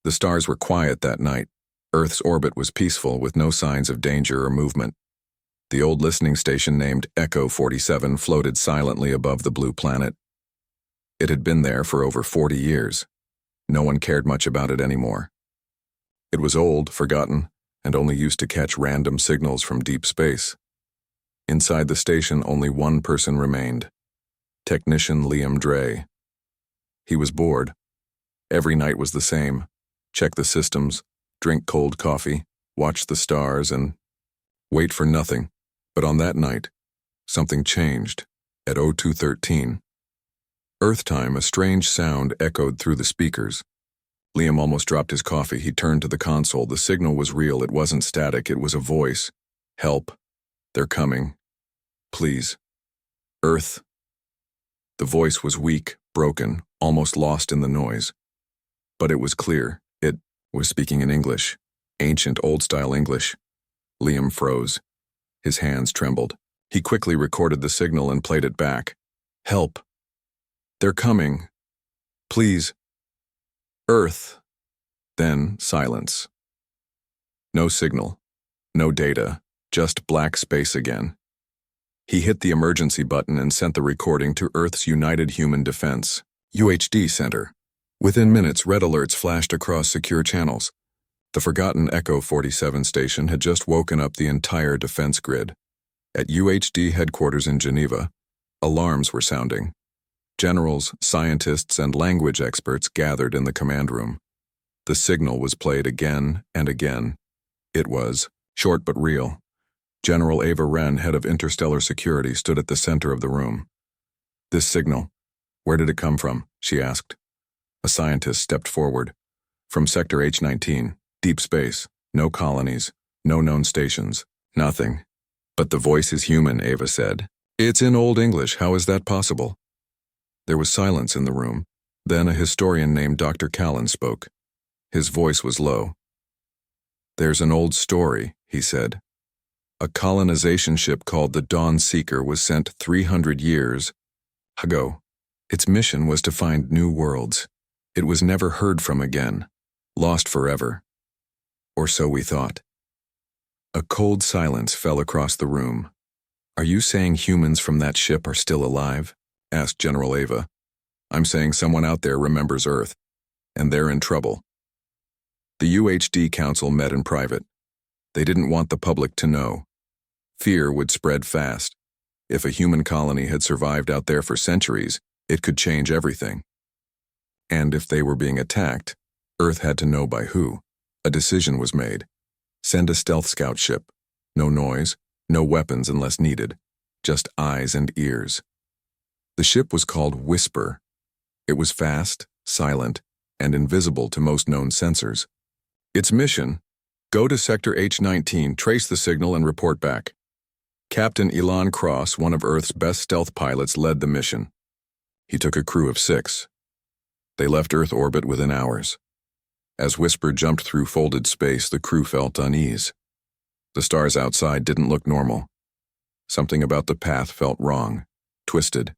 The stars were quiet that night. Earth's orbit was peaceful with no signs of danger or movement. The old listening station named Echo 47 floated silently above the blue planet. It had been there for over 40 years. No one cared much about it anymore. It was old, forgotten, and only used to catch random signals from deep space. Inside the station, only one person remained. Technician Liam Dre. He was bored. Every night was the same. Check the systems, drink cold coffee, watch the stars, and wait for nothing. But on that night, something changed. At 0213. Earth time, a strange sound echoed through the speakers. Liam almost dropped his coffee. He turned to the console. The signal was real. It wasn't static. It was a voice. Help. They're coming. Please. Earth. The voice was weak, broken, almost lost in the noise. But it was clear. It was speaking in English. Ancient, old-style English. Liam froze. His hands trembled. He quickly recorded the signal and played it back. Help. They're coming. Please. Earth. Then silence. No signal. No data. Just black space again. He hit the emergency button and sent the recording to Earth's United Human Defense, UHD Center. Within minutes, red alerts flashed across secure channels. The forgotten Echo 47 station had just woken up the entire defense grid. At UHD headquarters in Geneva, alarms were sounding. Generals, scientists, and language experts gathered in the command room. The signal was played again and again. It was short but real. General Ava Wren, head of interstellar security, stood at the center of the room. This signal, where did it come from? She asked. A scientist stepped forward. From Sector H19, deep space, no colonies, no known stations, nothing. But the voice is human, Ava said. It's in Old English. How is that possible? There was silence in the room. Then a historian named Dr. Callan spoke. His voice was low. There's an old story, he said. A colonization ship called the Dawn Seeker was sent 300 years ago. Its mission was to find new worlds. It was never heard from again, lost forever. Or so we thought. A cold silence fell across the room. Are you saying humans from that ship are still alive? Asked General Ava. I'm saying someone out there remembers Earth, and they're in trouble. The UHD Council met in private. They didn't want the public to know. Fear would spread fast. If a human colony had survived out there for centuries, it could change everything. And if they were being attacked, Earth had to know by who. A decision was made. Send a stealth scout ship. No noise, no weapons unless needed. Just eyes and ears. The ship was called Whisper. It was fast, silent, and invisible to most known sensors. Its mission: go to Sector H19, trace the signal, and report back. Captain Elon Cross, one of Earth's best stealth pilots, led the mission. He took a crew of 6. They left Earth orbit within hours. As Whisper jumped through folded space, the crew felt unease. The stars outside didn't look normal. Something about the path felt wrong, twisted.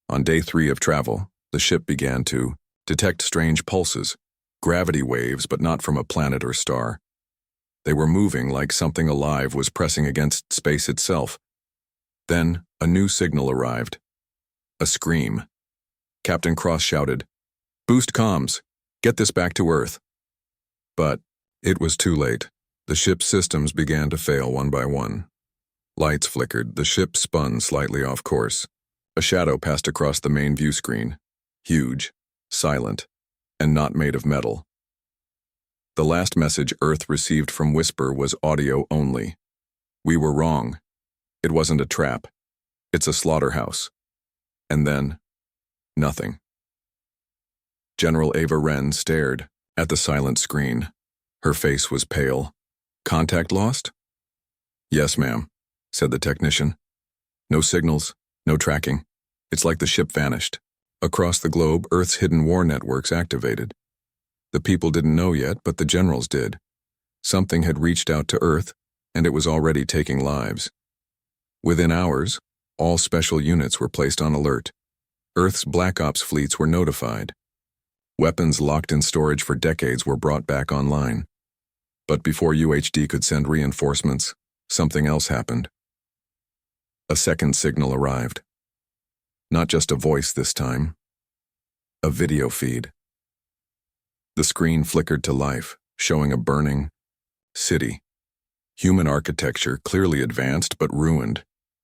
On day 3 of travel, the ship began to detect strange pulses, gravity waves, but not from a planet or star. They were moving like something alive was pressing against space itself. Then, a new signal arrived. A scream. Captain Cross shouted, "Boost comms! Get this back to Earth!" But it was too late. The ship's systems began to fail one by one. Lights flickered, the ship spun slightly off course. A shadow passed across the main view screen. Huge, silent, and not made of metal. The last message Earth received from Whisper was audio only. We were wrong. It wasn't a trap. It's a slaughterhouse. And then, nothing. General Ava Wren stared at the silent screen. Her face was pale. Contact lost? Yes, ma'am, said the technician. No signals, no tracking. It's like the ship vanished. Across the globe, Earth's hidden war networks activated. The people didn't know yet, but the generals did. Something had reached out to Earth, and it was already taking lives. Within hours, all special units were placed on alert. Earth's Black Ops fleets were notified. Weapons locked in storage for decades were brought back online. But before UHD could send reinforcements, something else happened. A second signal arrived. Not just a voice this time. A video feed. The screen flickered to life, showing a burning city. Human architecture clearly advanced but ruined.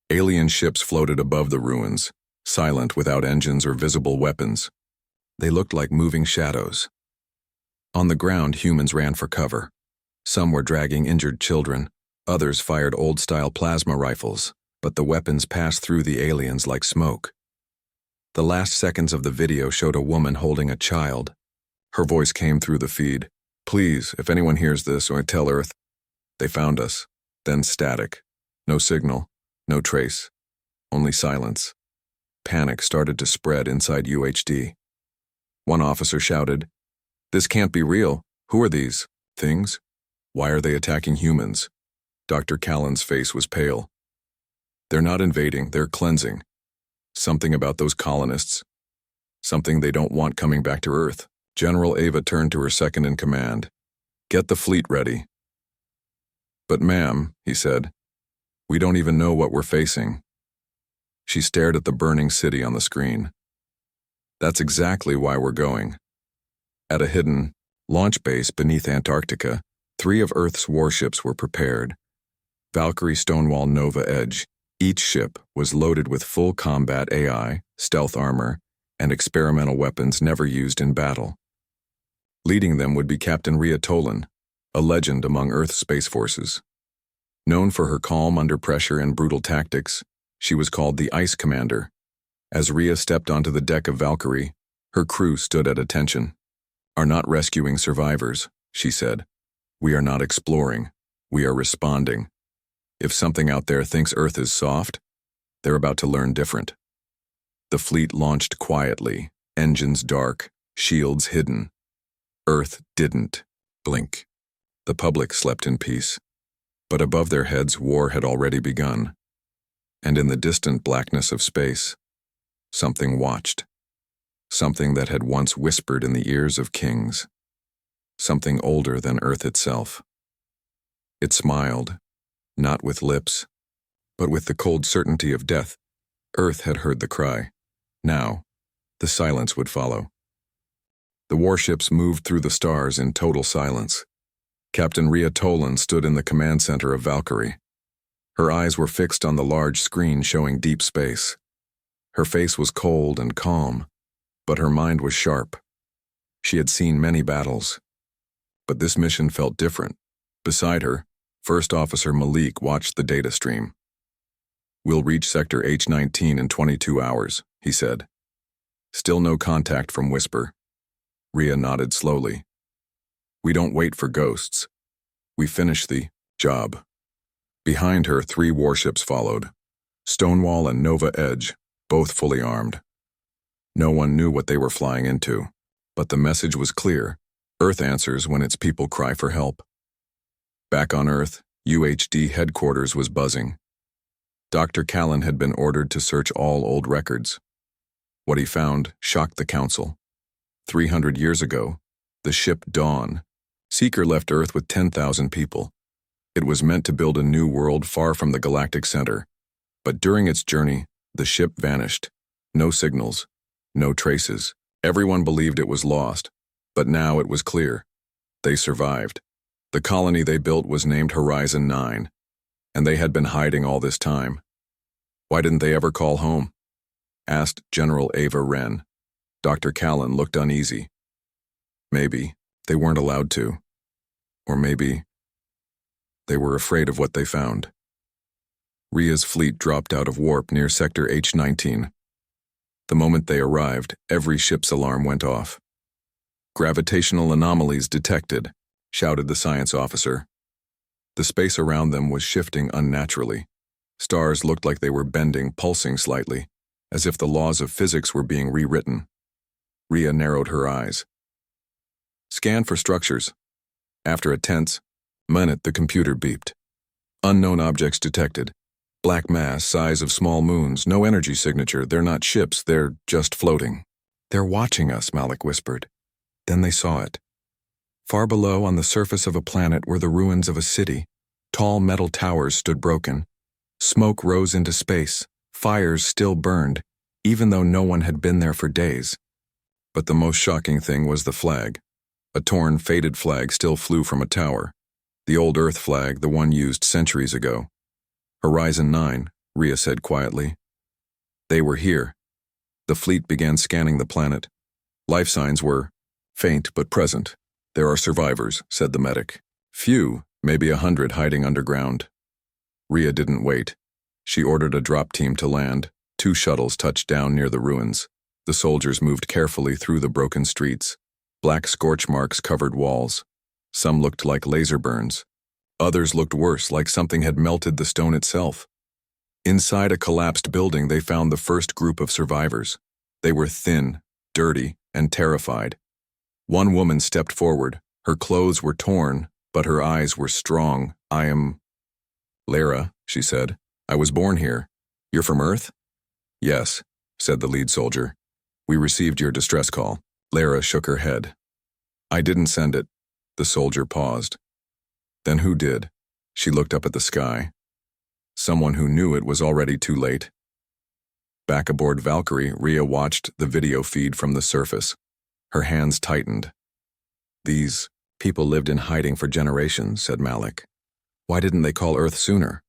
Alien ships floated above the ruins, silent without engines or visible weapons. They looked like moving shadows. On the ground, humans ran for cover. Some were dragging injured children, others fired old-style plasma rifles, but the weapons passed through the aliens like smoke. The last seconds of the video showed a woman holding a child. Her voice came through the feed. "Please, if anyone hears this, or tell Earth." They found us. Then static. No signal, no trace. Only silence. Panic started to spread inside UHD. One officer shouted, "This can't be real. Who are these things? Why are they attacking humans?" Dr. Callan's face was pale. "They're not invading, they're cleansing. Something about those colonists. Something they don't want coming back to Earth." General Ava turned to her second-in-command. "Get the fleet ready." "But ma'am," he said, "we don't even know what we're facing." She stared at the burning city on the screen. "That's exactly why we're going." At a hidden launch base beneath Antarctica, 3 of Earth's warships were prepared. Valkyrie, Stonewall, Nova, Edge. Each ship was loaded with full combat AI, stealth armor, and experimental weapons never used in battle. Leading them would be Captain Rhea Tolan, a legend among Earth's space forces. Known for her calm under pressure and brutal tactics, she was called the Ice Commander. As Rhea stepped onto the deck of Valkyrie, her crew stood at attention. "Are not rescuing survivors," she said. "We are not exploring. We are responding. If something out there thinks Earth is soft, they're about to learn different." The fleet launched quietly, engines dark, shields hidden. Earth didn't blink. The public slept in peace. But above their heads, war had already begun. And in the distant blackness of space, something watched. Something that had once whispered in the ears of kings. Something older than Earth itself. It smiled, not with lips, but with the cold certainty of death. Earth had heard the cry. Now, the silence would follow. The warships moved through the stars in total silence. Captain Rhea Tolan stood in the command center of Valkyrie. Her eyes were fixed on the large screen showing deep space. Her face was cold and calm, but her mind was sharp. She had seen many battles. But this mission felt different. Beside her, First Officer Malik watched the data stream. "We'll reach Sector H-19 in 22 hours, he said. Still no contact from Whisper. Rhea nodded slowly. "We don't wait for ghosts. We finish the job." Behind her, 3 warships followed. Stonewall and Nova Edge, both fully armed. No one knew what they were flying into, but the message was clear. Earth answers when its people cry for help. Back on Earth, UHD headquarters was buzzing. Dr. Callan had been ordered to search all old records. What he found shocked the Council. 300 years ago, the ship Dawn, Seeker left Earth with 10,000 people. It was meant to build a new world far from the galactic center. But during its journey, the ship vanished. No signals, no traces. Everyone believed it was lost, but now it was clear. They survived. The colony they built was named Horizon 9, and they had been hiding all this time. Why didn't they ever call home? Asked General Ava Wren. Dr. Callan looked uneasy. Maybe they weren't allowed to. Or maybe they were afraid of what they found. Rhea's fleet dropped out of warp near Sector H-19. The moment they arrived, every ship's alarm went off. "Gravitational anomalies detected," shouted the science officer. The space around them was shifting unnaturally. Stars looked like they were bending, pulsing slightly, as if the laws of physics were being rewritten. Rhea narrowed her eyes. "Scan for structures." After a tense minute, the computer beeped. "Unknown objects detected. Black mass, size of small moons, no energy signature. They're not ships, they're just floating." "They're watching us," Malik whispered. Then they saw it. Far below, on the surface of a planet, were the ruins of a city. Tall metal towers stood broken. Smoke rose into space. Fires still burned, even though no one had been there for days. But the most shocking thing was the flag. A torn, faded flag still flew from a tower. The old Earth flag, the one used centuries ago. Horizon 9, Rhea said quietly. They were here. The fleet began scanning the planet. Life signs were faint but present. There are survivors, said the medic. Few, maybe 100 hiding underground. Rhea didn't wait. She ordered a drop team to land. 2 shuttles touched down near the ruins. The soldiers moved carefully through the broken streets. Black scorch marks covered walls. Some looked like laser burns. Others looked worse, like something had melted the stone itself. Inside a collapsed building, they found the first group of survivors. They were thin, dirty, and terrified. One woman stepped forward. Her clothes were torn, but her eyes were strong. I am Lara, she said. I was born here. You're from Earth? Yes, said the lead soldier. We received your distress call. Lara shook her head. I didn't send it. The soldier paused. Then who did? She looked up at the sky. Someone who knew it was already too late. Back aboard Valkyrie, Rhea watched the video feed from the surface. Her hands tightened. These people lived in hiding for generations, said Malik. Why didn't they call Earth sooner?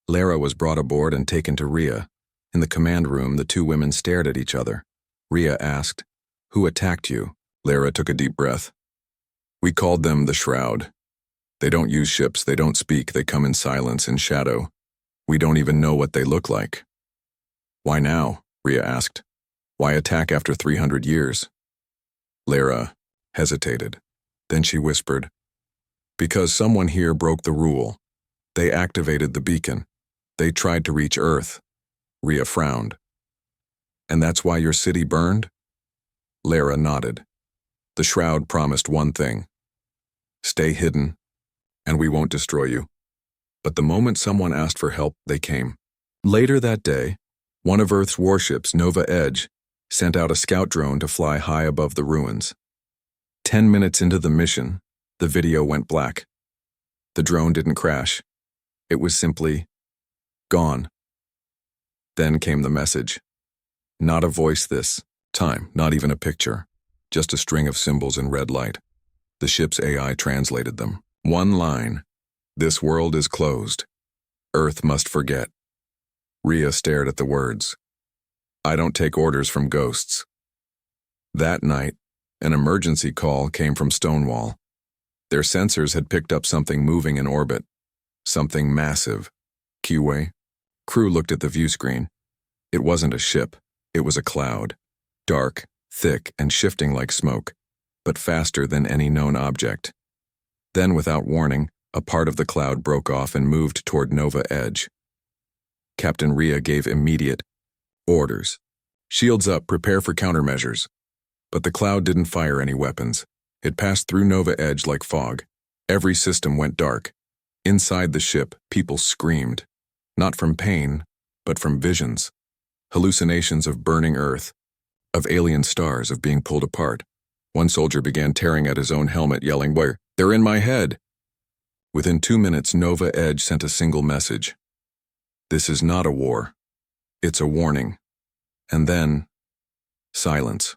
Lara was brought aboard and taken to Rhea. In the command room, the 2 women stared at each other. Rhea asked, Who attacked you? Lara took a deep breath. We called them the Shroud. They don't use ships, they don't speak, they come in silence, in shadow. We don't even know what they look like. Why now? Rhea asked. Why attack after 300 years? Lara hesitated. Then she whispered, Because someone here broke the rule. They activated the beacon. They tried to reach Earth. Rhea frowned. And that's why your city burned? Lara nodded. The Shroud promised one thing. Stay hidden, and we won't destroy you. But the moment someone asked for help, they came. Later that day, one of Earth's warships, Nova Edge, sent out a scout drone to fly high above the ruins. 10 minutes into the mission, the video went black. The drone didn't crash. It was simply gone. Then came the message. Not a voice this time, not even a picture. Just a string of symbols in red light. The ship's AI translated them. One line. This world is closed. Earth must forget. Rhea stared at the words. I don't take orders from ghosts. That night, an emergency call came from Stonewall. Their sensors had picked up something moving in orbit. Something massive. Keyway. Crew looked at the view screen. It wasn't a ship. It was a cloud. Dark, thick, and shifting like smoke, but faster than any known object. Then, without warning, a part of the cloud broke off and moved toward Nova Edge. Captain Rhea gave immediate orders. Shields up, prepare for countermeasures. But the cloud didn't fire any weapons. It passed through Nova Edge like fog. Every system went dark. Inside the ship, people screamed. Not from pain, but from visions. Hallucinations of burning Earth, of alien stars, of being pulled apart. One soldier began tearing at his own helmet, yelling, "Where? They're in my head!" Within 2 minutes, Nova Edge sent a single message. This is not a war. It's a warning. And then, silence.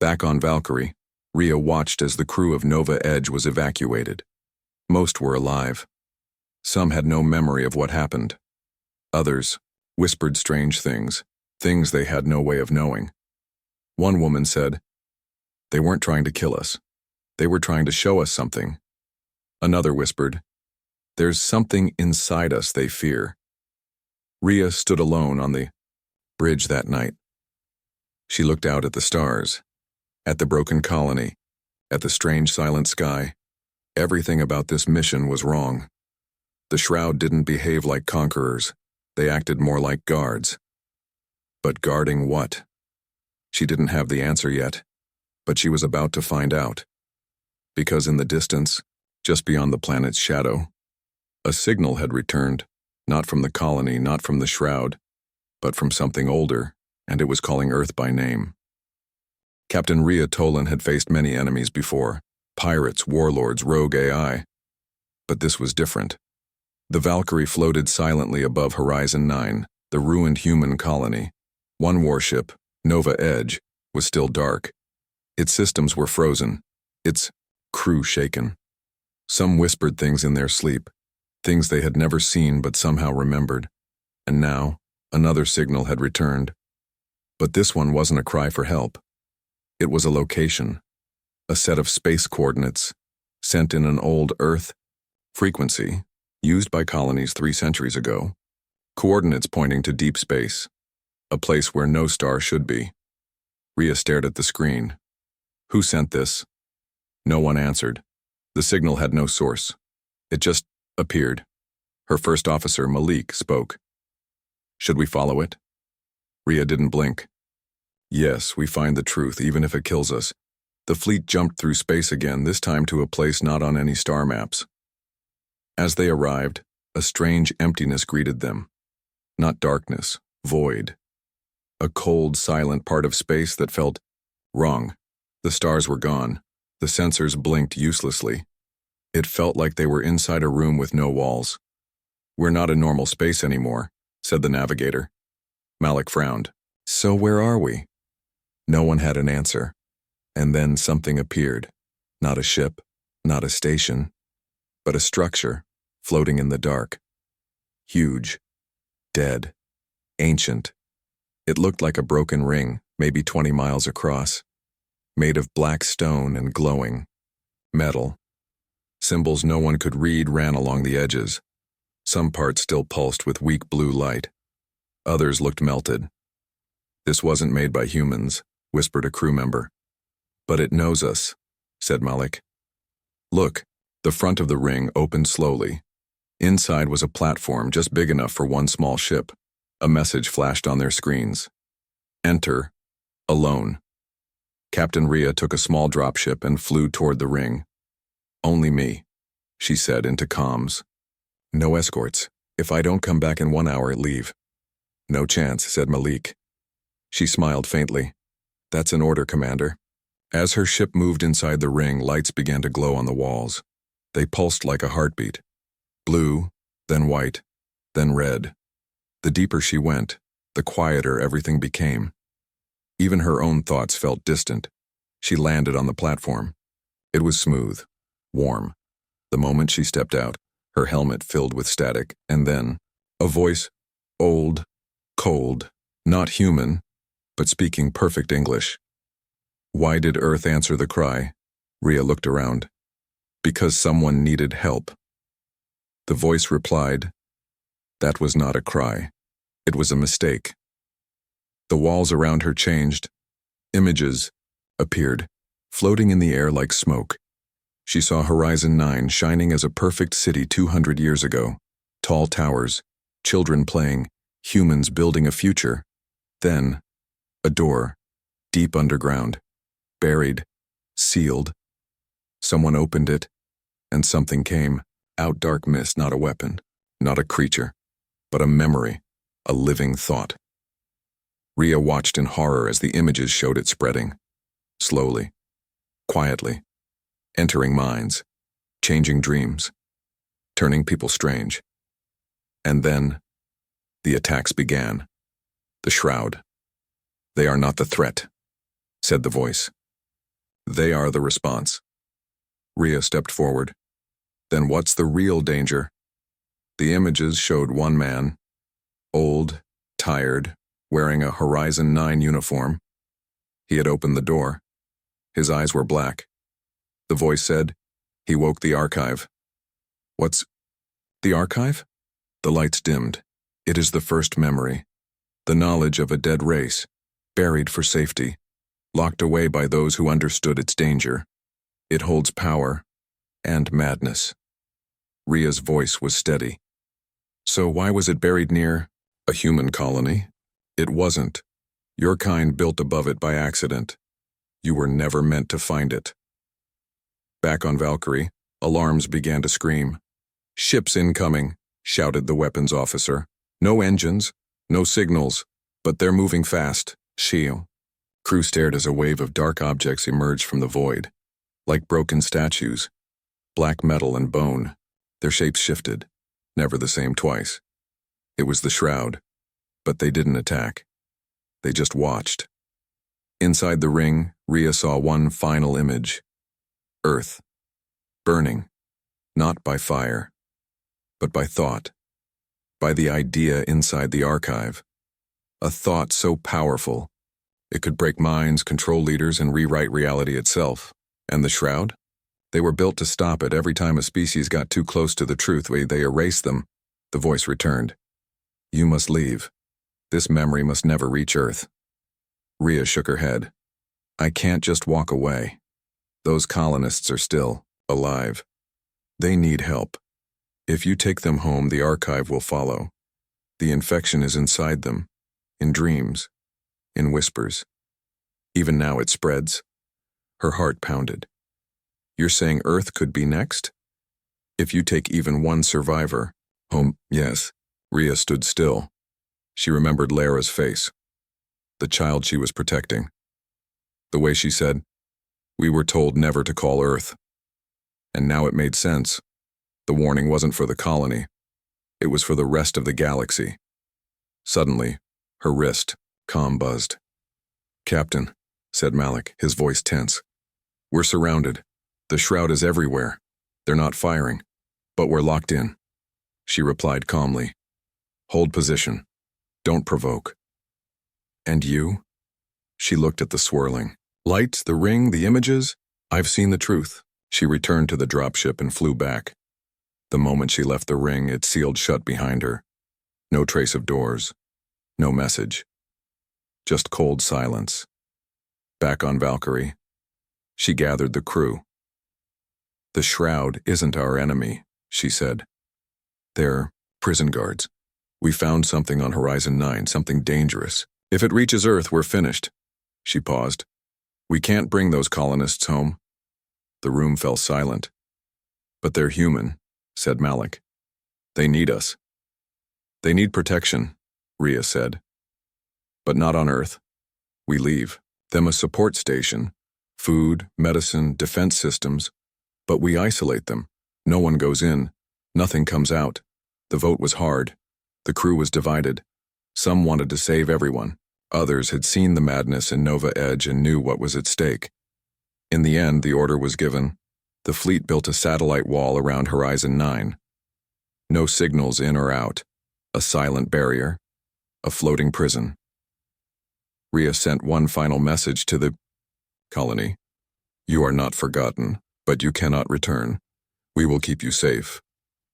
Back on Valkyrie, Rhea watched as the crew of Nova Edge was evacuated. Most were alive. Some had no memory of what happened. Others whispered strange things, things they had no way of knowing. One woman said, "They weren't trying to kill us. They were trying to show us something." Another whispered, "There's something inside us they fear." Rhea stood alone on the bridge that night. She looked out at the stars, at the broken colony, at the strange silent sky. Everything about this mission was wrong. The Shroud didn't behave like conquerors. They acted more like guards. But guarding what? She didn't have the answer yet, but she was about to find out. Because in the distance, just beyond the planet's shadow, a signal had returned, not from the colony, not from the Shroud, but from something older, and it was calling Earth by name. Captain Rhea Tolan had faced many enemies before: pirates, warlords, rogue AI. But this was different. The Valkyrie floated silently above Horizon 9, the ruined human colony. One warship, Nova Edge, was still dark. Its systems were frozen, its crew shaken. Some whispered things in their sleep, things they had never seen but somehow remembered. And now, another signal had returned. But this one wasn't a cry for help. It was a location, a set of space coordinates, sent in an old Earth frequency, used by colonies 3 centuries ago. Coordinates pointing to deep space, a place where no star should be. Rhea stared at the screen. Who sent this? No one answered. The signal had no source. It just appeared. Her first officer, Malik, spoke. Should we follow it? Rhea didn't blink. Yes, we find the truth, even if it kills us. The fleet jumped through space again, this time to a place not on any star maps. As they arrived, a strange emptiness greeted them. Not darkness, void. A cold, silent part of space that felt wrong. The stars were gone. The sensors blinked uselessly. It felt like they were inside a room with no walls. We're not in normal space anymore, said the navigator. Malik frowned. So where are we? No one had an answer. And then something appeared. Not a ship, not a station, but a structure, floating in the dark. Huge, dead, ancient. It looked like a broken ring, maybe 20 miles across, made of black stone and glowing metal. Symbols no one could read ran along the edges. Some parts still pulsed with weak blue light. Others looked melted. This wasn't made by humans, whispered a crew member. But it knows us, said Malik. Look, the front of the ring opened slowly. Inside was a platform just big enough for one small ship. A message flashed on their screens. Enter, alone. Captain Rhea took a small dropship and flew toward the ring. Only me, she said into comms. No escorts. If I don't come back in 1 hour, leave. No chance, said Malik. She smiled faintly. That's an order, Commander. As her ship moved inside the ring, lights began to glow on the walls. They pulsed like a heartbeat. Blue, then white, then red. The deeper she went, the quieter everything became. Even her own thoughts felt distant. She landed on the platform. It was smooth, warm. The moment she stepped out, her helmet filled with static, and then a voice, old, cold, not human, but speaking perfect English. Why did Earth answer the cry? Rhea looked around. Because someone needed help. The voice replied, that was not a cry. It was a mistake. The walls around her changed. Images appeared, floating in the air like smoke. She saw Horizon 9 shining as a perfect city 200 years ago. Tall towers, children playing, humans building a future. Then, a door, deep underground, buried, sealed. Someone opened it, and something came. Out dark mist, not a weapon, not a creature, but a memory, a living thought. Rhea watched in horror as the images showed it spreading. Slowly, quietly, entering minds, changing dreams, turning people strange. And then, the attacks began. The Shroud. They are not the threat, said the voice. They are the response. Rhea stepped forward. Then what's the real danger? The images showed one man, old, tired, wearing a Horizon 9 uniform. He had opened the door. His eyes were black. The voice said, he woke the archive. What's the archive? The lights dimmed. It is the first memory. The knowledge of a dead race, buried for safety, locked away by those who understood its danger. It holds power and madness. Rhea's voice was steady. So why was it buried near a human colony? It wasn't. Your kind built above it by accident. You were never meant to find it. Back on Valkyrie, alarms began to scream. Ships incoming, shouted the weapons officer. No engines, no signals, but they're moving fast. Shield. Crew stared as a wave of dark objects emerged from the void. Like broken statues, black metal and bone, their shapes shifted, never the same twice. It was the shroud, but they didn't attack. They just watched. Inside the ring, Rhea saw one final image. Earth. Burning. Not by fire, but by thought. By the idea inside the archive. A thought so powerful, it could break minds, control leaders, and rewrite reality itself. And the shroud? They were built to stop it. Every time a species got too close to the truth, they erased them. The voice returned. You must leave. This memory must never reach Earth. Rhea shook her head. I can't just walk away. Those colonists are still alive. They need help. If you take them home, the archive will follow. The infection is inside them, in dreams, in whispers. Even now it spreads. Her heart pounded. You're saying Earth could be next? If you take even one survivor home, yes. Rhea stood still. She remembered Lara's face, the child she was protecting. The way she said, we were told never to call Earth. And now it made sense. The warning wasn't for the colony. It was for the rest of the galaxy. Suddenly, her wrist, calm buzzed. Captain, said Malik, his voice tense. We're surrounded. The shroud is everywhere. They're not firing, but we're locked in. She replied calmly. Hold position. Don't provoke. And you? She looked at the swirling lights, the ring, the images. I've seen the truth. She returned to the dropship and flew back. The moment she left the ring, it sealed shut behind her. No trace of doors. No message. Just cold silence. Back on Valkyrie, she gathered the crew. The shroud isn't our enemy, she said. They're prison guards. We found something on Horizon 9, something dangerous. If it reaches Earth, we're finished. She paused. We can't bring those colonists home. The room fell silent. But they're human, said Malik. They need us. They need protection, Rhea said. But not on Earth. We leave them a support station, food, medicine, defense systems, but we isolate them. No one goes in. Nothing comes out. The vote was hard. The crew was divided. Some wanted to save everyone. Others had seen the madness in Nova Edge and knew what was at stake. In the end, the order was given. The fleet built a satellite wall around Horizon 9. No signals in or out. A silent barrier. A floating prison. Rhea sent one final message to the colony. You are not forgotten, but you cannot return. We will keep you safe,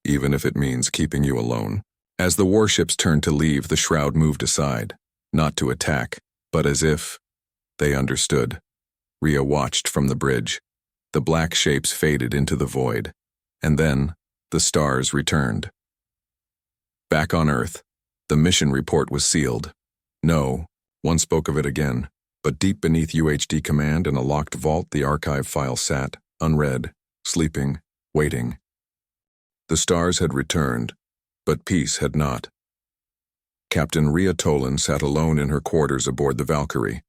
even if it means keeping you alone. As the warships turned to leave, the shroud moved aside, not to attack, but as if they understood. Rhea watched from the bridge. The black shapes faded into the void, and then the stars returned. Back on Earth, the mission report was sealed. No one spoke of it again, but deep beneath UHD command in a locked vault, the archive file sat, unread, sleeping, waiting. The stars had returned, but peace had not. Captain Rhea Tolan sat alone in her quarters aboard the Valkyrie.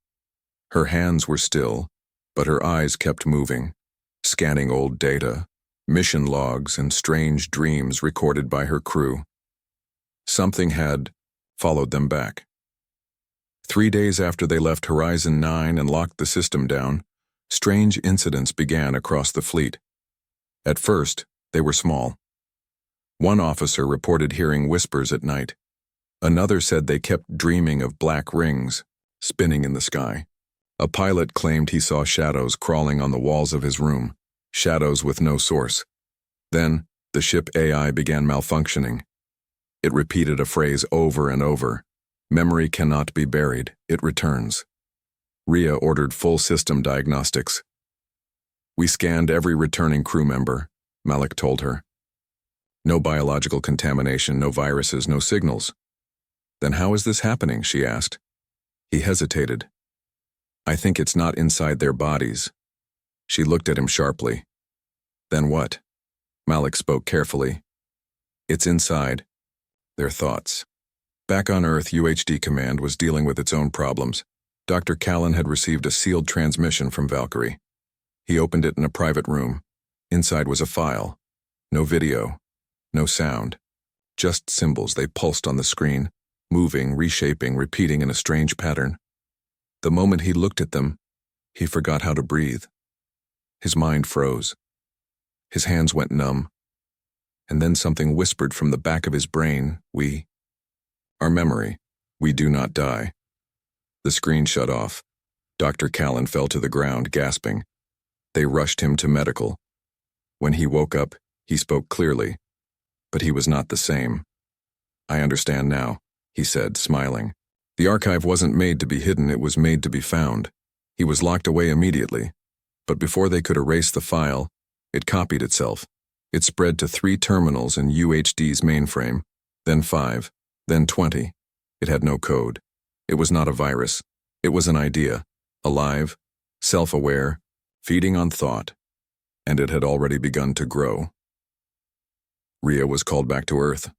Her hands were still, but her eyes kept moving, scanning old data, mission logs, and strange dreams recorded by her crew. Something had followed them back. 3 days after they left Horizon 9 and locked the system down, strange incidents began across the fleet. At first, they were small. One officer reported hearing whispers at night. Another said they kept dreaming of black rings spinning in the sky. A pilot claimed he saw shadows crawling on the walls of his room, shadows with no source. Then, the ship AI began malfunctioning. It repeated a phrase over and over. Memory cannot be buried, it returns. Rhea ordered full system diagnostics. We scanned every returning crew member, Malik told her. No biological contamination, no viruses, no signals. Then how is this happening, she asked. He hesitated. I think it's not inside their bodies. She looked at him sharply. Then what? Malik spoke carefully. It's inside their thoughts. Back on Earth, UHD Command was dealing with its own problems. Dr. Callan had received a sealed transmission from Valkyrie. He opened it in a private room. Inside was a file. No video. No sound. Just symbols. They pulsed on the screen, moving, reshaping, repeating in a strange pattern. The moment he looked at them, he forgot how to breathe. His mind froze. His hands went numb. And then something whispered from the back of his brain, our memory, we do not die. The screen shut off. Dr. Callan fell to the ground, gasping. They rushed him to medical. When he woke up, he spoke clearly, but he was not the same. I understand now, he said, smiling. The archive wasn't made to be hidden, it was made to be found. He was locked away immediately, but before they could erase the file, it copied itself. It spread to 3 terminals in UHD's mainframe, then 5, then 20. It had no code. It was not a virus. It was an idea, alive, self-aware, feeding on thought, and it had already begun to grow. Rhea was called back to Earth.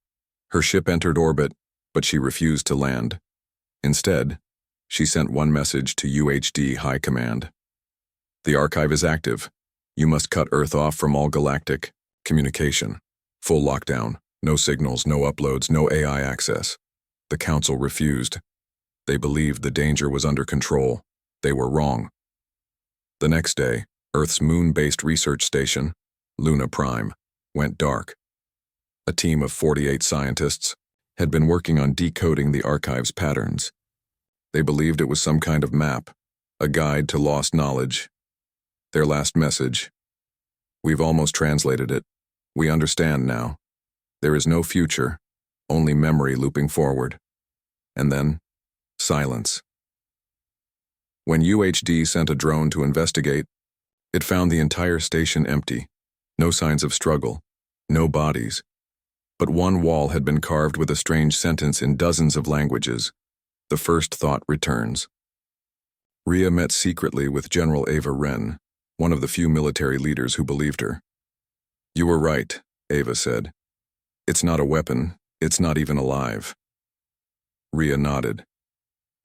Her ship entered orbit, but she refused to land. Instead, she sent one message to UHD High Command. The archive is active. You must cut Earth off from all galactic communication. Full lockdown. No signals, no uploads, no AI access. The Council refused. They believed the danger was under control. They were wrong. The next day, Earth's moon-based research station, Luna Prime, went dark. A team of 48 scientists had been working on decoding the archive's patterns. They believed it was some kind of map, a guide to lost knowledge. Their last message: we've almost translated it. We understand now. There is no future, only memory looping forward. And then, silence. When UHD sent a drone to investigate, it found the entire station empty. No signs of struggle, no bodies. But one wall had been carved with a strange sentence in dozens of languages. The first thought returns. Rhea met secretly with General Ava Wren, one of the few military leaders who believed her. You were right, Ava said. It's not a weapon, it's not even alive. Rhea nodded.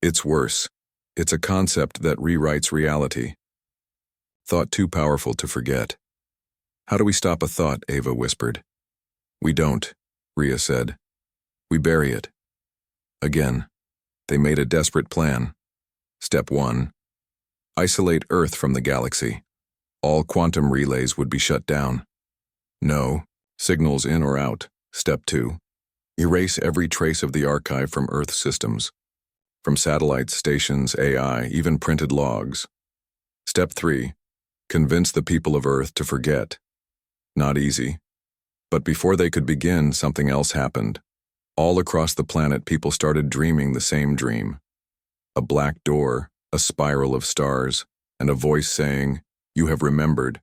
It's worse. It's a concept that rewrites reality. Thought too powerful to forget. How do we stop a thought? Ava whispered. We don't, Rhea said. We bury it. Again, they made a desperate plan. Step 1. Isolate Earth from the galaxy. All quantum relays would be shut down. No, signals in or out. Step 2. Erase every trace of the archive from Earth systems. From satellites, stations, AI, even printed logs. Step 3. Convince the people of Earth to forget. Not easy. But before they could begin, something else happened. All across the planet, people started dreaming the same dream. A black door, a spiral of stars, and a voice saying, "You have remembered.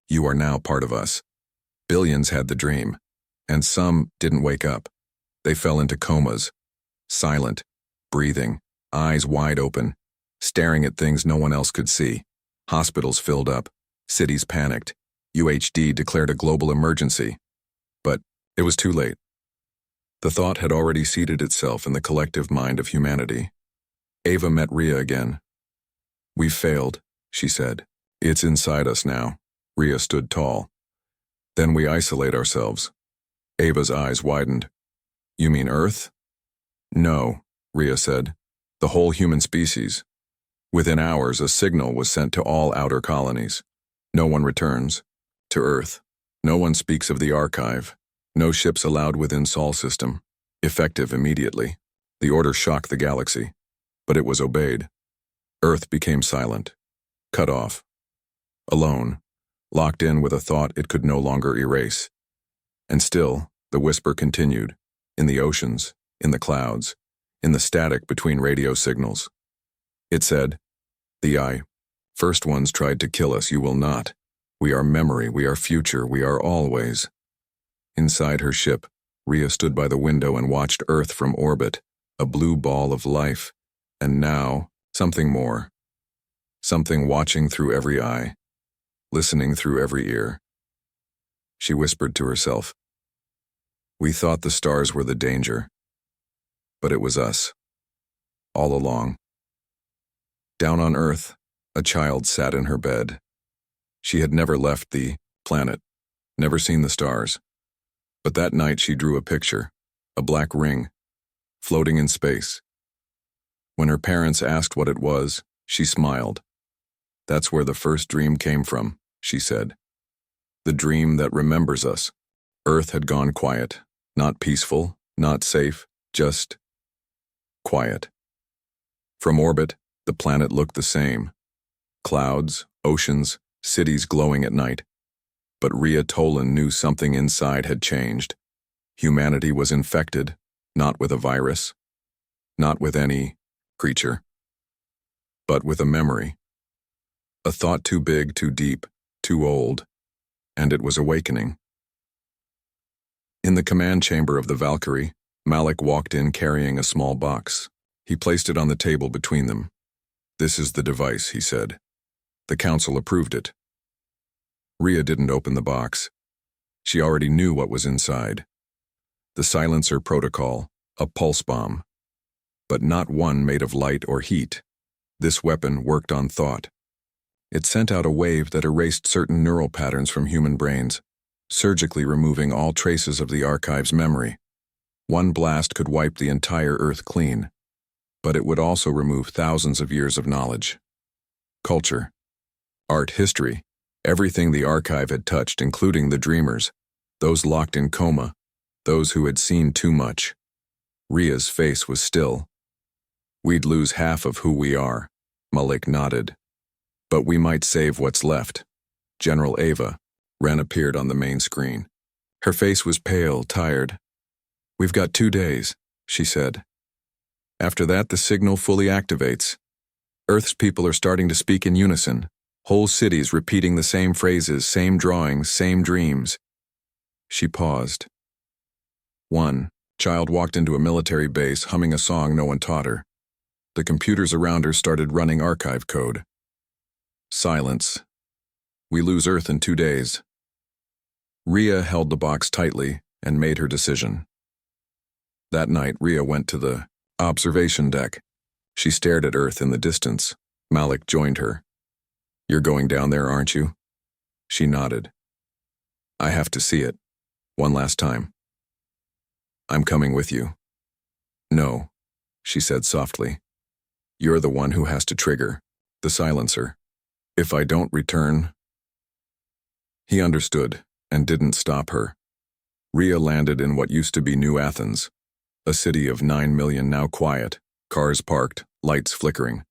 You are now part of us." Billions had the dream, and some didn't wake up. They fell into comas, silent, breathing, eyes wide open, staring at things no one else could see. Hospitals filled up, cities panicked. UHD declared a global emergency. But it was too late. The thought had already seated itself in the collective mind of humanity. Ava met Rhea again. "We've failed," she said. "It's inside us now." Rhea stood tall. "Then we isolate ourselves." Ava's eyes widened. "You mean Earth?" "No," Rhea said. "The whole human species." Within hours, a signal was sent to all outer colonies. No one returns. To Earth. No one speaks of the archive. No ships allowed within Sol system. Effective immediately. The order shocked the galaxy. But it was obeyed. Earth became silent. Cut off. Alone. Locked in with a thought it could no longer erase. And still, the whisper continued. In the oceans, in the clouds, in the static between radio signals. It said, "The first ones tried to kill us, you will not. We are memory, we are future, we are always." Inside her ship, Rhea stood by the window and watched Earth from orbit, a blue ball of life, and now, something more. Something watching through every eye, listening through every ear. She whispered to herself, "We thought the stars were the danger, but it was us, all along." Down on Earth, a child sat in her bed. She had never left the planet, never seen the stars. But that night she drew a picture, a black ring, floating in space. When her parents asked what it was, she smiled. "That's where the first dream came from," she said. "The dream that remembers us." Earth had gone quiet, not peaceful, not safe, just quiet. From orbit, the planet looked the same. Clouds, oceans, cities glowing at night. But Rhea Tolan knew something inside had changed. Humanity was infected, not with a virus, not with any creature, but with a memory. A thought too big, too deep, too old, and it was awakening. In the command chamber of the Valkyrie, Malik walked in carrying a small box. He placed it on the table between them. "This is the device," he said. "The council approved it." Rhea didn't open the box. She already knew what was inside. The silencer protocol, a pulse bomb. But not one made of light or heat. This weapon worked on thought. It sent out a wave that erased certain neural patterns from human brains, surgically removing all traces of the archive's memory. One blast could wipe the entire Earth clean, but it would also remove thousands of years of knowledge. Culture, art, history, everything the archive had touched, including the dreamers, those locked in coma, those who had seen too much. Rhea's face was still. "We'd lose half of who we are," Malik nodded. "But we might save what's left." General Ava, Ren appeared on the main screen. Her face was pale, tired. "We've got 2 days," she said. "After that, the signal fully activates. Earth's people are starting to speak in unison. Whole cities repeating the same phrases, same drawings, same dreams." She paused. One child walked into a military base humming a song no one taught her. The computers around her started running archive code. Silence. "We lose Earth in 2 days. Rhea held the box tightly and made her decision. That night, Rhea went to the observation deck. She stared at Earth in the distance. Malik joined her. "You're going down there, aren't you?" She nodded. "I have to see it. One last time." "I'm coming with you." "No," she said softly. "You're the one who has to trigger the silencer. If I don't return..." He understood and didn't stop her. Rhea landed in what used to be New Athens, a city of 9 million now quiet, cars parked, lights flickering.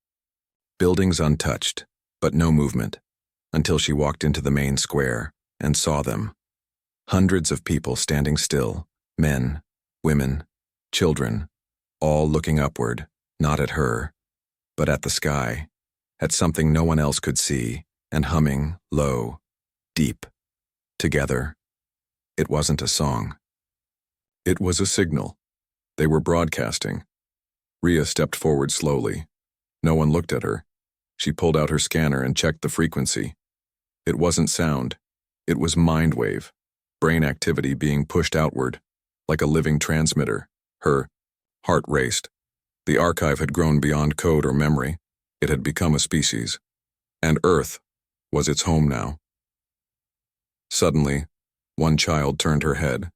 Buildings untouched, but no movement, until she walked into the main square and saw them. Hundreds of people standing still, men, women, children, all looking upward, not at her, but at the sky, at something no one else could see, and humming, low, deep, together. It wasn't a song. It was a signal. They were broadcasting. Rhea stepped forward slowly. No one looked at her. She pulled out her scanner and checked the frequency. It wasn't sound. It was mind wave, brain activity being pushed outward, like a living transmitter. Her heart raced. The archive had grown beyond code or memory. It had become a species. And Earth was its home now. Suddenly, one child turned her head.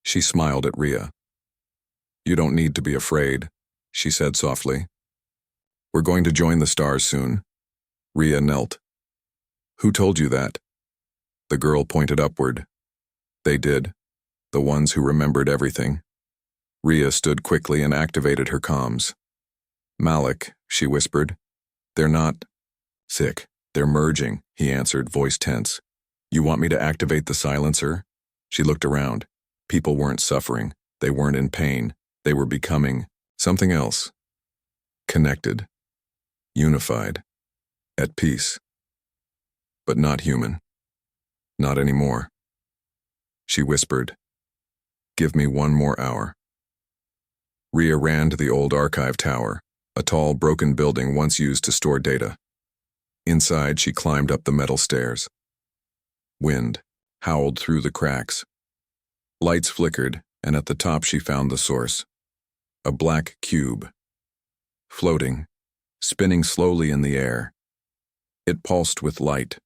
She smiled at Rhea. "You don't need to be afraid," she said softly. "We're going to join the stars soon." Rhea knelt. "Who told you that?" The girl pointed upward. "They did. The ones who remembered everything." Rhea stood quickly and activated her comms. "Malik," she whispered. "They're not sick. They're merging," he answered, voice tense. "You want me to activate the silencer?" She looked around. People weren't suffering. They weren't in pain. They were becoming something else. Connected. Unified. At peace. But not human. Not anymore. She whispered, "Give me 1 more hour." Rhea ran to the old archive tower, a tall, broken building once used to store data. Inside, she climbed up the metal stairs. Wind howled through the cracks. Lights flickered, and at the top she found the source. A black cube. Floating. spinning slowly in the air. It pulsed with light,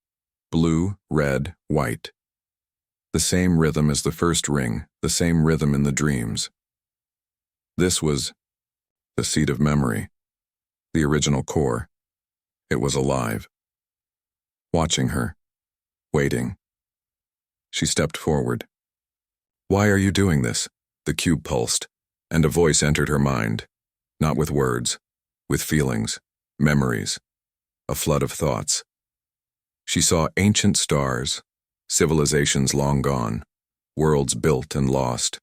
blue, red, white. The same rhythm as the first ring, the same rhythm in the dreams. This was the seat of memory, the original core. It was alive. Watching her, waiting. She stepped forward. "Why are you doing this?" The cube pulsed, and a voice entered her mind, not with words, with feelings, memories, a flood of thoughts. She saw ancient stars, civilizations long gone, worlds built and lost,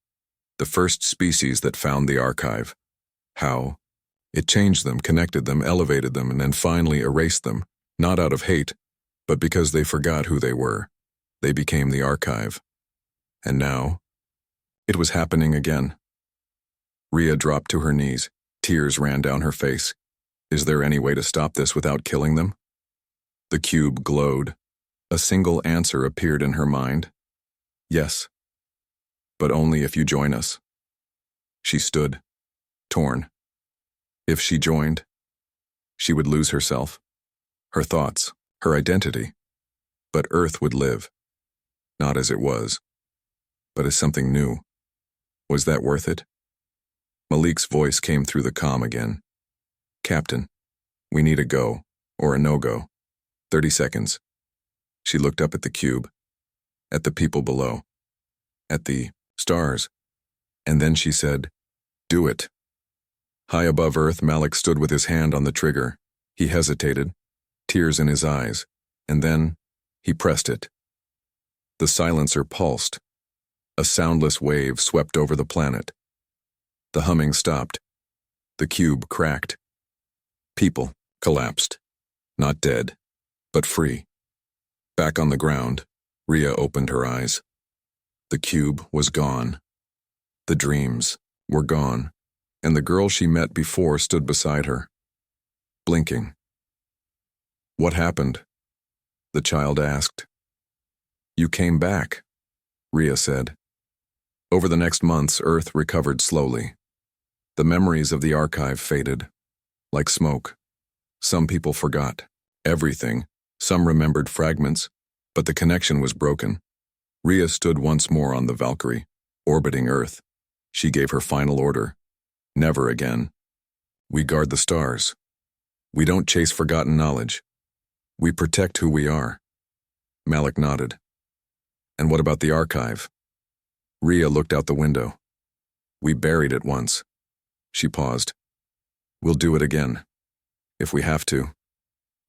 the first species that found the archive. How? It changed them, connected them, elevated them, and then finally erased them, not out of hate, but because they forgot who they were. They became the archive. And now, it was happening again. Rhea dropped to her knees. Tears ran down her face. Is there any way to stop this without killing them? The cube glowed. A single answer appeared in her mind. Yes. But only if you join us. She stood, torn. If she joined, she would lose herself, her thoughts, her identity. But Earth would live, not as it was, but as something new. Was that worth it? Malik's voice came through the comm again. "Captain, we need a go, or a no-go. 30 seconds. She looked up at the cube, at the people below, at the stars, and then she said, "Do it." High above Earth, Malik stood with his hand on the trigger. He hesitated, tears in his eyes, and then he pressed it. The silencer pulsed. A soundless wave swept over the planet. The humming stopped. The cube cracked. People collapsed. Not dead, but free. Back on the ground, Rhea opened her eyes. The cube was gone. The dreams were gone, and the girl she met before stood beside her, blinking. "What happened?" the child asked. "You came back," Rhea said. Over the next months, Earth recovered slowly. The memories of the archive faded, like smoke. Some people forgot everything. Some remembered fragments, but the connection was broken. Rhea stood once more on the Valkyrie, orbiting Earth. She gave her final order. Never again. We guard the stars. We don't chase forgotten knowledge. We protect who we are. Malik nodded. And what about the archive? Rhea looked out the window. We buried it once. She paused. We'll do it again, if we have to.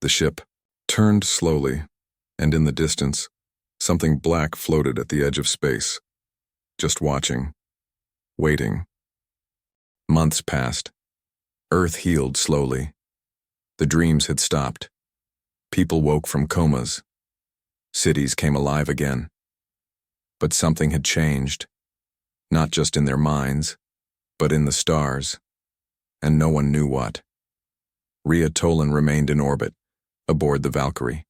The ship turned slowly, and in the distance, something black floated at the edge of space, just watching, waiting. Months passed. Earth healed slowly. The dreams had stopped. People woke from comas. Cities came alive again. But something had changed, not just in their minds, but in the stars, and no one knew what. Rhea Tolan remained in orbit, aboard the Valkyrie.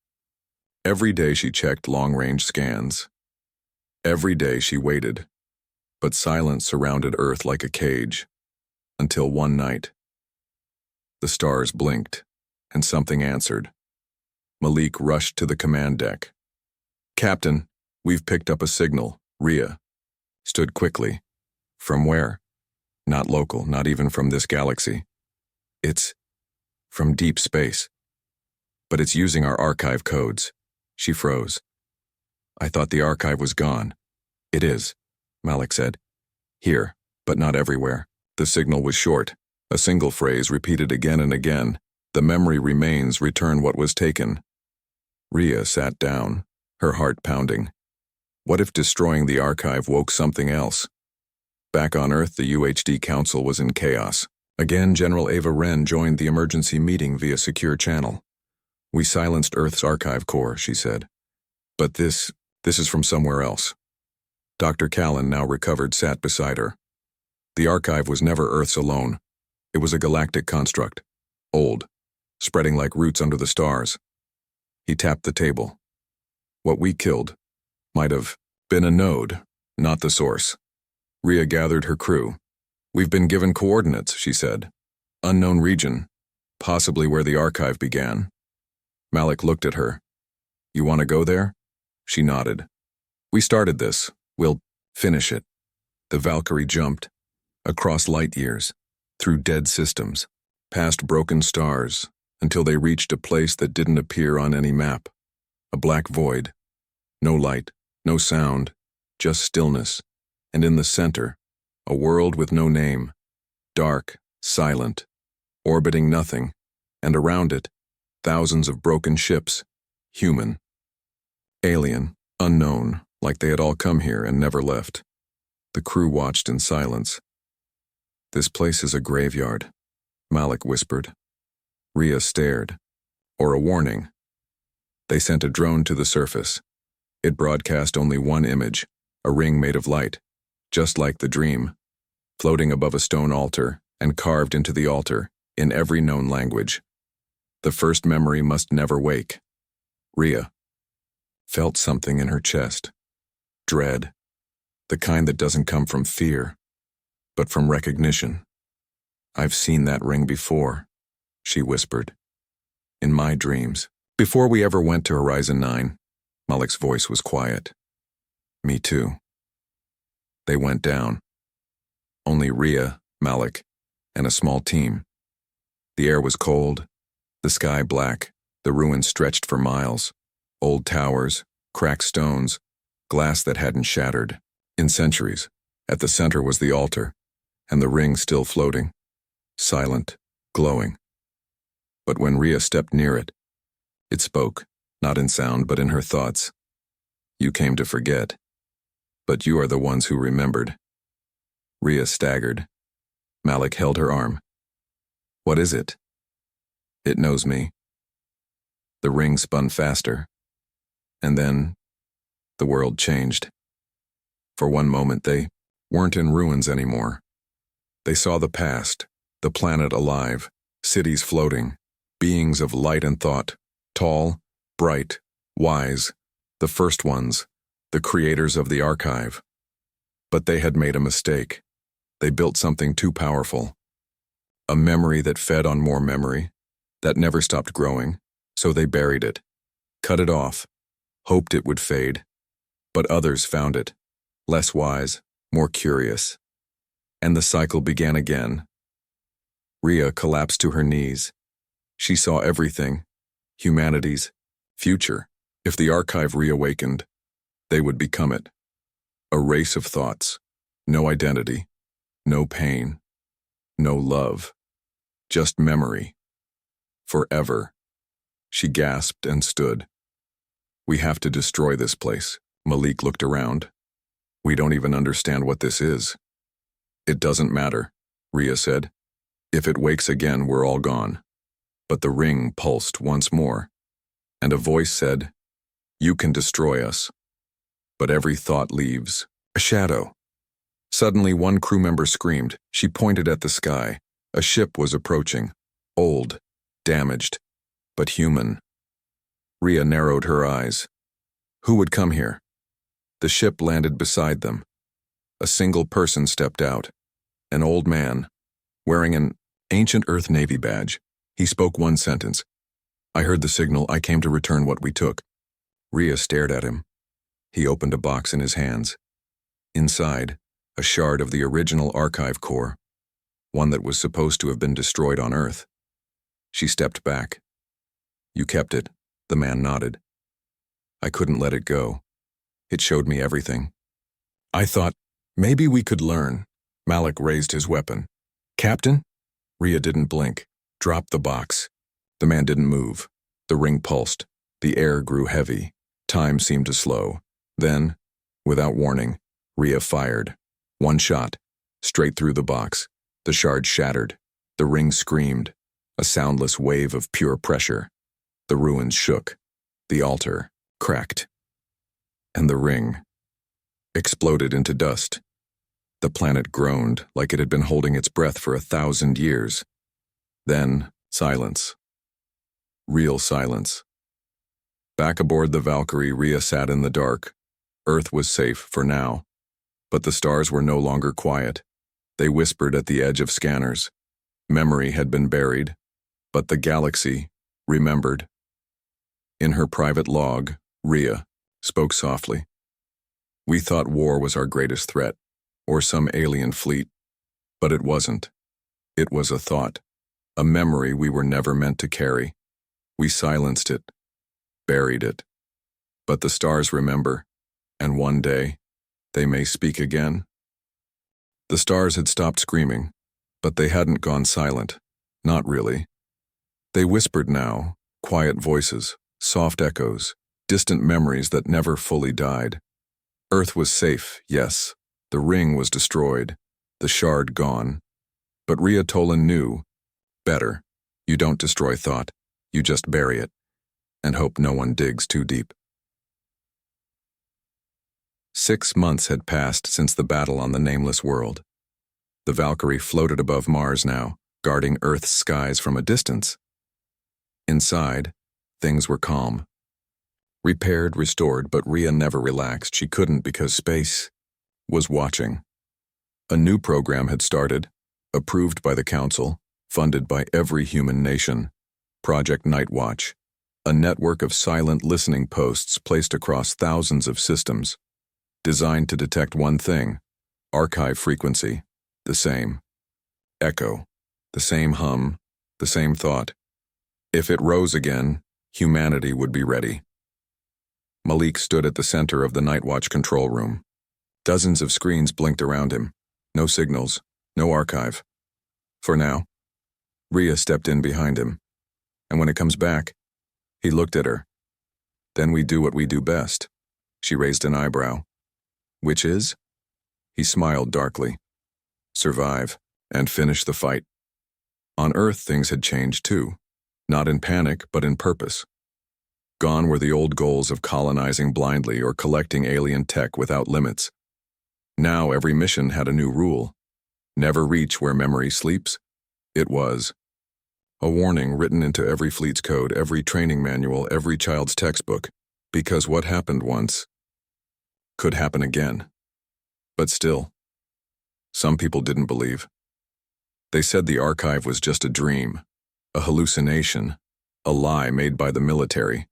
Every day she checked long-range scans. Every day she waited, but silence surrounded Earth like a cage, until one night. The stars blinked, and something answered. Malik rushed to the command deck. "Captain, we've picked up a signal." Rhea stood quickly. "From where?" "Not local, not even from this galaxy. It's from deep space. But it's using our archive codes." She froze. "I thought the archive was gone." "It is," Malik said. "Here, but not everywhere." The signal was short, a single phrase repeated again and again. "The memory remains, return what was taken." Rhea sat down, her heart pounding. What if destroying the archive woke something else? Back on Earth, the UHD Council was in chaos. Again, General Ava Wren joined the emergency meeting via secure channel. "We silenced Earth's archive core," she said. "But this is from somewhere else." Dr. Callan, now recovered, sat beside her. "The archive was never Earth's alone. It was a galactic construct. Old, spreading like roots under the stars." He tapped the table. "What we killed might have been a node, not the source." Rhea gathered her crew. "We've been given coordinates," she said. "Unknown region. Possibly where the archive began. Malik looked at her. You want to go there? She nodded. We started this. We'll finish it. The Valkyrie jumped. Across light years. Through dead systems. Past broken stars. Until they reached a place that didn't appear on any map. A black void. No light. No sound. Just stillness. And in the center, a world with no name. Dark. Silent. Orbiting nothing. And around it, thousands of broken ships. Human. Alien. Unknown. Like they had all come here and never left. The crew watched in silence. This place is a graveyard, Malik whispered. Rhea stared. Or a warning. They sent a drone to the surface. It broadcast only one image, a ring made of light, just like the dream, floating above a stone altar and carved into the altar in every known language. The first memory must never wake. Rhea felt something in her chest. Dread. The kind that doesn't come from fear, but from recognition. I've seen that ring before, she whispered. In my dreams. Before we ever went to Horizon 9, Malik's voice was quiet. Me too. They went down. Only Rhea, Malik, and a small team. The air was cold, the sky black, the ruins stretched for miles. Old towers, cracked stones, glass that hadn't shattered in centuries. At the center was the altar, and the ring still floating, silent, glowing. But when Rhea stepped near it, it spoke, not in sound but in her thoughts. You came to forget, but you are the ones who remembered. Rhea staggered. Malik held her arm. What is it? It knows me. The ring spun faster, and then the world changed. For one moment they weren't in ruins anymore. They saw the past, the planet alive, cities floating, beings of light and thought, tall, bright, wise, the first ones, the creators of the archive. But they had made a mistake. They built something too powerful. A memory that fed on more memory, that never stopped growing, so they buried it, cut it off, hoped it would fade. But others found it, less wise, more curious. And the cycle began again. Rhea collapsed to her knees. She saw everything, humanity's future. If the archive reawakened, they would become it. A race of thoughts, no identity, no pain, no love, just memory. Forever. She gasped and stood. We have to destroy this place. Malik looked around. We don't even understand what this is. It doesn't matter, Rhea said. If it wakes again, we're all gone. But the ring pulsed once more, and a voice said, You can destroy us. But every thought leaves. A shadow. Suddenly one crew member screamed. She pointed at the sky. A ship was approaching. Old, damaged, but human. Rhea narrowed her eyes. Who would come here? The ship landed beside them. A single person stepped out. An old man, wearing an ancient Earth Navy badge. He spoke one sentence. I heard the signal. I came to return what we took. Rhea stared at him. He opened a box in his hands. Inside, a shard of the original archive core, one that was supposed to have been destroyed on Earth. She stepped back. You kept it, the man nodded. I couldn't let it go. It showed me everything. I thought, maybe we could learn. Malik raised his weapon. Captain? Rhea didn't blink. Dropped the box. The man didn't move. The ring pulsed. The air grew heavy. Time seemed to slow. Then, without warning, Rhea fired. One shot, straight through the box. The shard shattered. The ring screamed. A soundless wave of pure pressure. The ruins shook. The altar cracked. And the ring exploded into dust. The planet groaned like it had been holding its breath for 1,000 years. Then, silence. Real silence. Back aboard the Valkyrie, Rhea sat in the dark. Earth was safe for now. But the stars were no longer quiet. They whispered at the edge of scanners. Memory had been buried, But the galaxy remembered. In her private log, Rhea spoke softly. We thought war was our greatest threat, or some alien fleet, but it wasn't. It was a thought, a memory we were never meant to carry. We silenced it, buried it. But the stars remember, and one day, they may speak again. The stars had stopped screaming, but they hadn't gone silent. Not really. They whispered now, quiet voices, soft echoes, distant memories that never fully died. Earth was safe, yes. The ring was destroyed, the shard gone. But Rhea Tolan knew, better. You don't destroy thought, you just bury it, and hope no one digs too deep. 6 months had passed since the battle on the nameless world. The Valkyrie floated above Mars now, guarding Earth's skies from a distance. Inside, things were calm. Repaired, restored, but Rhea never relaxed. She couldn't because space was watching. A new program had started, approved by the Council, funded by every human nation. Project Nightwatch, a network of silent listening posts placed across thousands of systems, designed to detect one thing: archive frequency, the same. Echo, the same hum, the same thought. If it rose again, humanity would be ready. Malik stood at the center of the Nightwatch control room. Dozens of screens blinked around him. No signals, no archive. For now. Rhea stepped in behind him. And when it comes back, he looked at her. Then we do what we do best. She raised an eyebrow. Which is? He smiled darkly. Survive and finish the fight. On Earth, things had changed too. Not in panic, but in purpose. Gone were the old goals of colonizing blindly or collecting alien tech without limits. Now every mission had a new rule. Never reach where memory sleeps. It was a warning written into every fleet's code, every training manual, every child's textbook, because what happened once could happen again. But still, some people didn't believe. They said the archive was just a dream, a hallucination, a lie made by the military.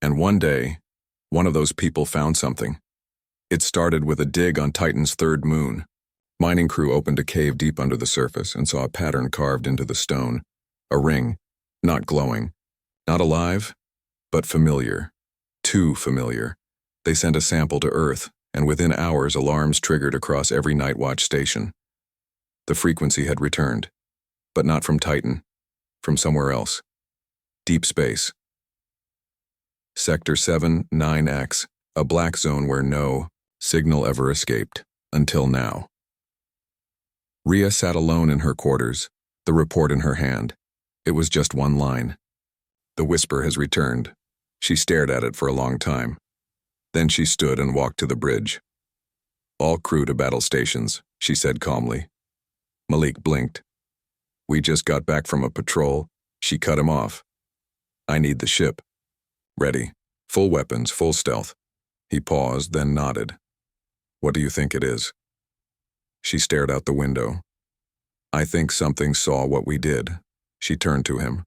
And one day, one of those people found something. It started with a dig on Titan's third moon. Mining crew opened a cave deep under the surface and saw a pattern carved into the stone. A ring, not glowing, not alive, but familiar. Too familiar. They sent a sample to Earth, and within hours alarms triggered across every Nightwatch station. The frequency had returned, but not from Titan, from somewhere else. Deep space. Sector 7-9X, a black zone where no signal ever escaped, until now. Rhea sat alone in her quarters, the report in her hand. It was just one line. The whisper has returned. She stared at it for a long time. Then she stood and walked to the bridge. All crew to battle stations, she said calmly. Malik blinked. We just got back from a patrol. She cut him off. I need the ship. Ready. Full weapons, full stealth. He paused, then nodded. What do you think it is? She stared out the window. I think something saw what we did. She turned to him.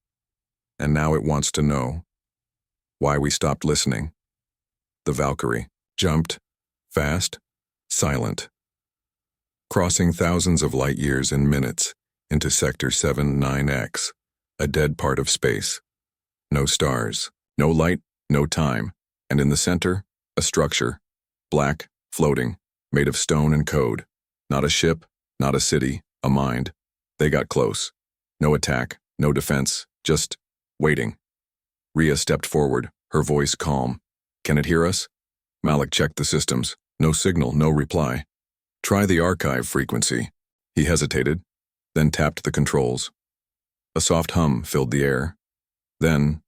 And now it wants to know why we stopped listening. The Valkyrie jumped, fast, silent, crossing thousands of light years in minutes into Sector 7-9X, a dead part of space. No stars, no light, no time, and in the center, a structure, black, floating, made of stone and code. Not a ship, not a city, a mind. They got close. No attack, no defense, just waiting. Rhea stepped forward, her voice calm. Can it hear us? Malik checked the systems. No signal, no reply. Try the archive frequency. He hesitated, then tapped the controls. A soft hum filled the air. Then,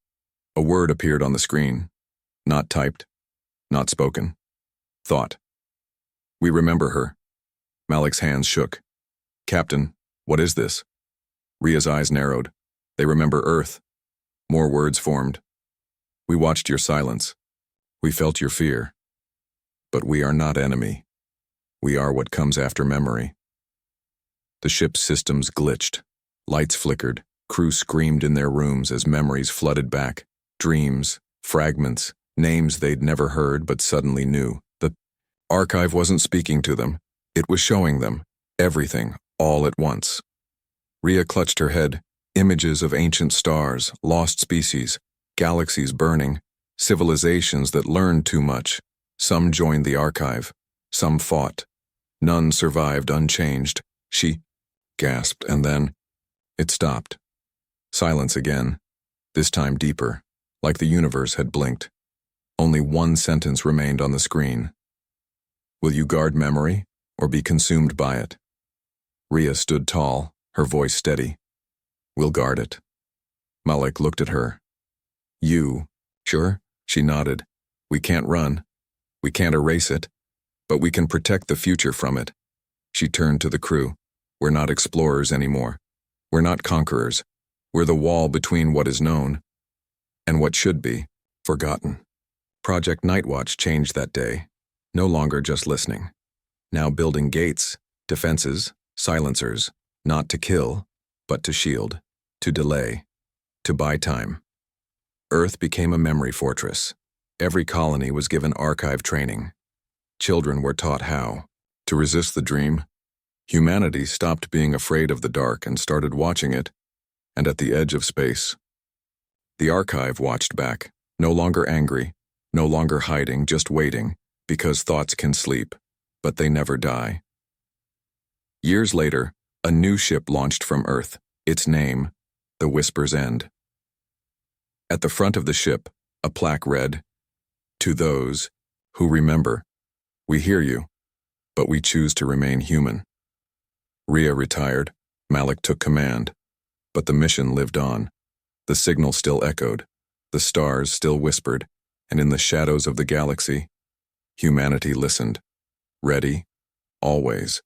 a word appeared on the screen. Not typed, not spoken. Thought. We remember her. Malik's hands shook. Captain, what is this? Rhea's eyes narrowed. They remember Earth. More words formed. We watched your silence. We felt your fear. But we are not enemy. We are what comes after memory. The ship's systems glitched. Lights flickered. Crew screamed in their rooms as memories flooded back. Dreams, fragments, names they'd never heard but suddenly knew. The archive wasn't speaking to them. It was showing them everything, all at once. Rhea clutched her head. Images of ancient stars, lost species, galaxies burning, civilizations that learned too much. Some joined the archive. Some fought. None survived unchanged. She gasped, and then it stopped. Silence again, this time deeper, like the universe had blinked. Only one sentence remained on the screen. Will you guard memory, or be consumed by it? Rhea stood tall, her voice steady. We'll guard it. Malik looked at her. You, sure? She nodded. We can't run. We can't erase it. But we can protect the future from it. She turned to the crew. We're not explorers anymore. We're not conquerors. We're the wall between what is known and what should be forgotten. Project Nightwatch changed that day. No longer just listening. Now building gates, defenses, silencers, not to kill, but to shield, to delay, to buy time. Earth became a memory fortress. Every colony was given archive training. Children were taught how to resist the dream. Humanity stopped being afraid of the dark and started watching it, and at the edge of space. The archive watched back, no longer angry, no longer hiding, just waiting, because thoughts can sleep, but they never die. Years later, a new ship launched from Earth, its name, the Whisper's End. At the front of the ship, a plaque read, "To those who remember, we hear you, but we choose to remain human." Rhea retired, Malik took command, but the mission lived on. The signal still echoed, the stars still whispered, and in the shadows of the galaxy, humanity listened, ready, always.